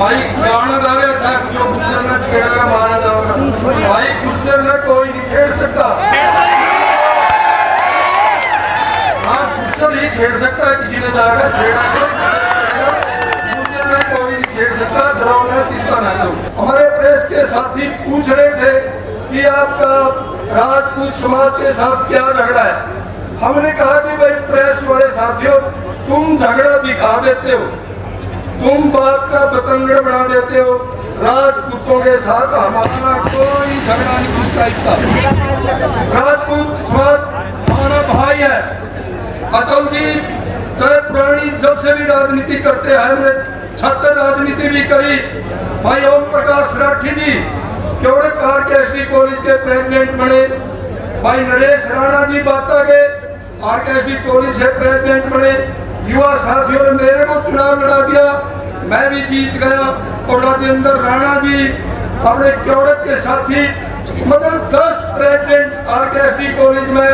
भाई गाना गा रहा था जो गुज्जर ने छेड़ा मारा जाएगा। भाई गुज्जर ने कोई नहीं छेड़ सकता, हाँ गुज्जर ही छेड़ सकता है, किसी ने जाकर छेड़ा गुज्जर ने कोई नहीं छेड़ सकता। डरावना चिंता न करो। हमारे प्रेस के साथी पूछ रहे थे कि आपका राजपूत समाज के साथ क्या झगड़ा है। हमने कहा कि भाई प्रेस वाले साथियों, तुम झगड़ा दिखा देते हो, तुम बात का बतंगड़ बना देते हो। राजपूतों के साथ हमारा कोई झगड़ा नहीं होता। इसका राजपूत समाज हमारा भाई है। अटल जी चाहे पुरानी जब से भी राजनीति करते हैं, हमने 76 राजनीति भी करी। भाई ओम प्रकाश राठी जी क्योड़क आरकेएसडी कॉलेज के प्रेसिडेंट बने। भाई नरेश राणा जी बाता के आरकेएसडी कॉलेज से प्रेसिडेंट बने। युवा साथियों ने मेरे को चुनाव लड़ा दिया, मैं भी जीत गया। और राजेंद्र राणा जी अपने क्योड़क के साथी, मतलब 10 प्रेसिडेंट आरकेएसडी कॉलेज में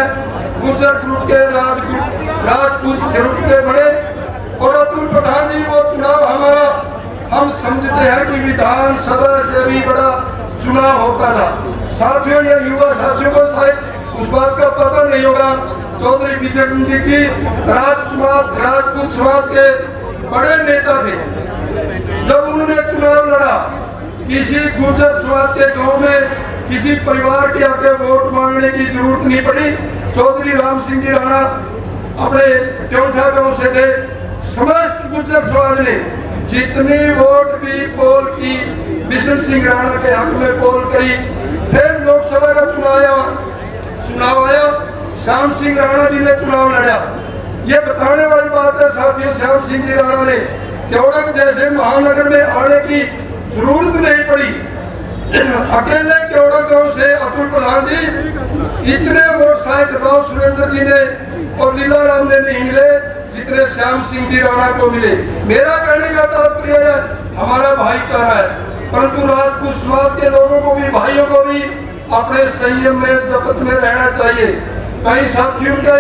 गुर्जर ग्रुप के राजपूत ग्रुप के बने। और अतुल प्रधान जी वो चुनाव हमारा, हम समझते हैं कि विधानसभा से भी बड़ा चुनाव होता था। साथियों, ये युवा साथियों को शायद उस बात का पता नहीं होगा। चौधरी विजय जी राजपूत समाज के बड़े नेता थे। जब उन्होंने चुनाव लड़ा, किसी गुर्जर समाज के गांव में किसी परिवार के आके वोट मांगने की जरूरत नहीं पड़ी। चौधरी राम सिंह जी राणा अपने ट्योठा गांव से थे। समस्त गुर्जर समाज ने जितनी वोट भी पोल की, बिशन सिंह राणा के हक में पोल करी। फिर लोकसभा का चुनाव आया, श्याम सिंह राणा जी ने चुनाव लड़ा। ये बताने वाली बात है साथियों, श्याम सिंह जी राणा ने क्योड़क जैसे महानगर में आने की जरूरत नहीं पड़ी। अकेले क्योड़क गांव से अतुल प्रधान जी इतने वोट शायद राव सुरेंद्र जी ने और लीला राम ने नहीं मिले जितने श्याम सिंह जी राणा को मिले। मेरा कहने का तात्पर्य है, हमारा भाईचारा है, परंतु राजपूत समाज के लोगों को भी, भाइयों को भी अपने संयम में, जब्त में रहना चाहिए। कई साथियों के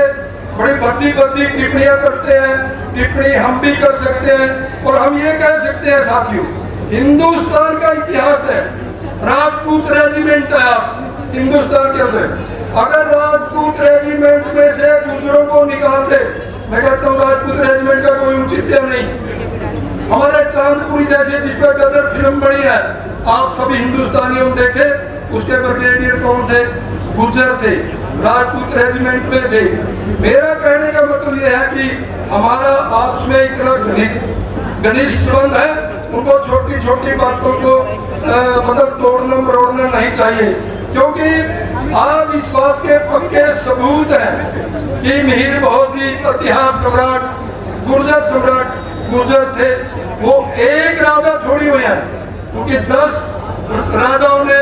बड़ी भद्दी टिप्पणियां करते हैं, टिप्पणी हम भी कर सकते हैं। और हम ये कह सकते हैं साथियों, हिंदुस्तान का इतिहास है, राजपूत रेजिमेंट है हिंदुस्तान के अंदर। अगर राजपूत रेजिमेंट में से गुर्जरों को निकाल दे, मैं कहता हूँ राजपूत रेजिमेंट का कोई औचित्य नहीं। हमारे चांदपुरी जैसे जिस पर गदर फिल्म बनी है, आप सभी हिंदुस्तानियों देखे, उसके ब्रिगेडियर कौन थे? गुर्जर थे, राजपूत रेजिमेंट में थे। मेरा कहने का मतलब यह है कि हमारा आपस में इतना घनिष्ठ संबंध है, उनको छोटी छोटी बातों को मतलब तोड़ना मरोड़ना नहीं चाहिए। क्योंकि आज इस बात के पक्के सबूत हैं कि मिहिर बहुत ही प्रतिहार सम्राट, गुर्जर सम्राट गुर्जर थे। वो एक राजा थोड़ी हुए हैं, क्योंकि 10 राजाओं ने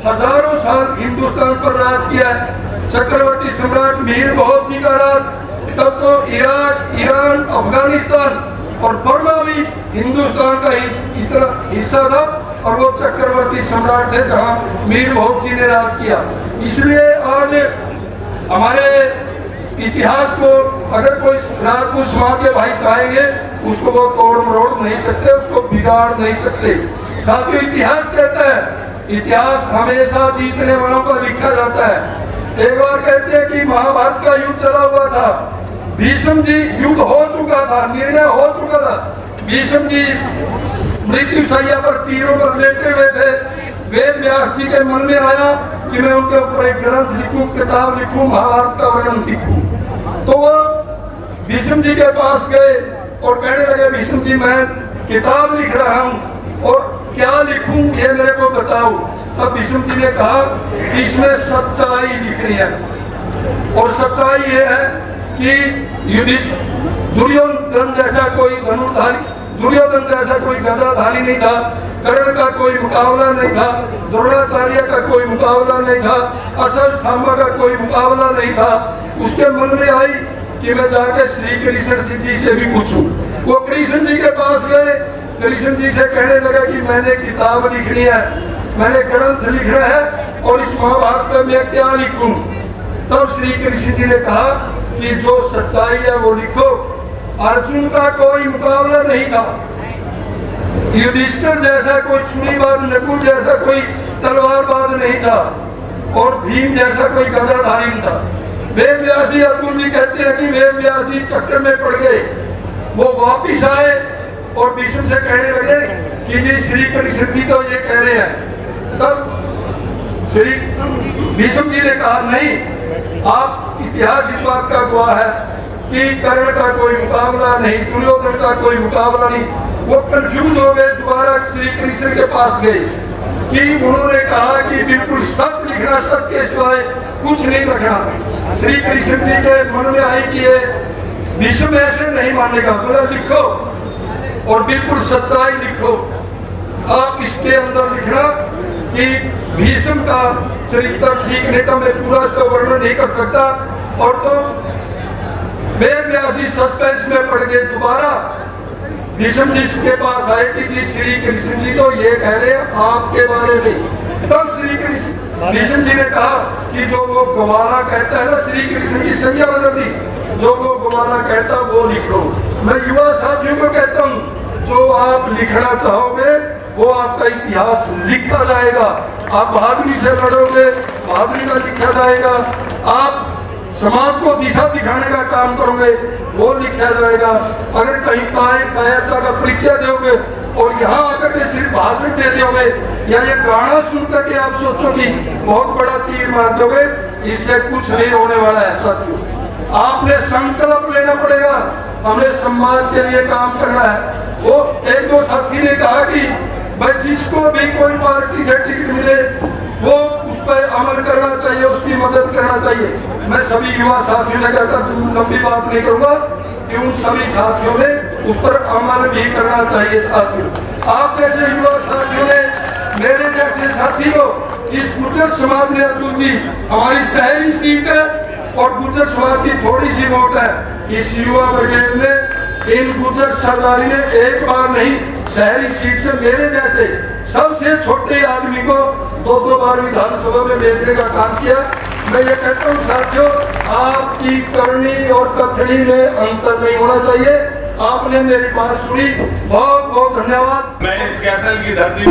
हजारों साल हिंदुस्तान पर राज किया है। चक्रवर्ती सम्राट मिहिर बहुत जी का राज, तब तो इराक, ईरान, अफगानिस्तान और बर्मा भी हिंदुस्तान का हिस्सा था। और वो चक्रवर्ती सम्राट थे जहां मीर बहुत जी ने राज किया। इसलिए आज हमारे इतिहास को अगर कोई राजपूत समाज के भाई चाहेंगे, उसको वो तोड़ मरोड़ नहीं सकते, उसको बिगाड़ नहीं सकते। साथियों, इतिहास कहता है, इतिहास हमेशा जीतने वालों का लिखा जाता है। एक बार कहते हैं कि महाभारत का युद्ध चला हुआ था, भीष्म जी, युद्ध हो चुका था, निर्णय हो चुका था। भीष्म जी मृत्यु शैया पर तीरों पर लेटे हुए थे। वेद व्यास जी के मन में आया कि मैं उनके ऊपर एक ग्रंथ लिखूं, किताब लिखूं, महाभारत का वर्णन लिखूं। तो वो भीष्म जी के पास गए और कहने लगे, भीष्म जी मैं किताब लिख रहा हूं और क्या लिखूं ये मेरे को बताओ। तब भीष्म जी ने कहा कि इसमें सच्चाई लिखनी है। और सच्चाई ये है कि दुर्योधन जैसा कोई धनुर्धारी, दुर्योधन जैसा कोई गदाधारी नहीं था, कर्ण का कोई मुकाबला नहीं था, द्रोणाचार्य का कोई मुकाबला नहीं था, अश्वत्थामा का कोई मुकाबला नहीं था। उसके मन में आई कि मैं जाकर श्री कृष्ण जी से भी पूछूं। वो कृष्ण जी के पास गए, कृष्ण जी से कहने लगा कि मैंने किताब लिखनी है, मैंने ग्रंथ लिखना है और इस महाभारत में मैं क्या लिखूं। तब श्री कृष्ण जी ने कहा कि जो सच्चाई है वो लिखो। अर्जुन का कोई मुकाबला नहीं था, युधिष्ठिर जैसा कोई छुरीबाज, नकुल जैसा कोई तलवारबाज नहीं था और भीम जैसा कोई गदाधारी नहीं था। वेद व्यास जी, अर्जुन जी कहते हैं कि वेद व्यास जी चक्कर में पड़ गए। वो वापिस आए और भीष्म से कहने लगे कि जी श्री कृष्ण जी तो ये कह रहे हैं। तब श्री भीष्म जी ने कहा नहीं, आप इतिहास इस बात का गवाह है कि कर्ण का कोई मुकाबला नहीं, दुर्योधन का कोई मुकाबला नहीं। वो कंफ्यूज हो गए, दोबारा श्री कृष्ण के पास गए कि उन्होंने कहा कि बिल्कुल सच लिखना, सच के सिवाय कुछ नहीं लिखना। श्री कृष्ण जी के मन में आई कि ये भीष्म ऐसे नहीं मानेगा, बोला लिखो और बिल्कुल सच्चाई लिखो। आप इसके अंदर लिखना कि भीष्म का चरित्र ठीक नहीं था, मैं पूरा इसका वर्णन नहीं कर सकता। और तो वेद व्यास जी सस्पेंस में पड़ गए, दोबारा भीष्म जी के पास आए कि जी श्री कृष्ण जी तो ये कह रहे हैं आपके बारे में। तब श्री कृष्ण भीष्म जी ने कहा कि जो वो गवाला कहता है ना, श्री कृष्ण की संज्ञा बदल दी, जो वो गवाला कहता वो लिखो। मैं युवा साथियों को कहता हूँ, जो आप लिखना चाहोगे वो आपका इतिहास लिखा जाएगा। आप बहादुरी से लड़ोगे, बहादुरी का लिखा जाएगा। आप समाज को दिशा दिखाने का काम करोगे, वो लिखा जाएगा। अगर कहीं कायरता का परिचय दोगे और यहाँ आकर के सिर्फ भाषण दे दोगे या ये गाना सुन करके आप सोचो कि बहुत बड़ा तीर मार दोगे, इससे कुछ नहीं होने वाला है साथियों। आपने संकल्प लेना पड़ेगा, हमने समाज के लिए काम करना है। वो एक दो साथी ने कहा कि भाई जिसको भी कोई पार्टी से टिकट मिले वो उस पर अमल करना चाहिए, उसकी मदद करना चाहिए। मैं सभी युवा साथियों से कहता हूँ, लंबी बात नहीं करूंगा, कि उन सभी साथियों ने उस पर अमल भी करना चाहिए। साथियों, आप जैसे युवा साथियों ने, मेरे जैसे साथी को, इस गुर्जर समाज ने, अर्जुन जी हमारी शहरी सीट है और गुर्जर समाज की थोड़ी सी वोट है। इस युवा ब्रिगेड ने, इन गुर्जर सरदारी ने एक बार नहीं, शहरी सीट से मेरे जैसे सबसे छोटे आदमी को 2-2 बार विधानसभा में भेजने का काम किया। मैं ये कहता हूँ साथियों, आपकी करनी और कथनी में अंतर नहीं होना चाहिए। आपने मेरी बात सुनी, बहुत बहुत धन्यवाद। मैं इस कैथल की धरती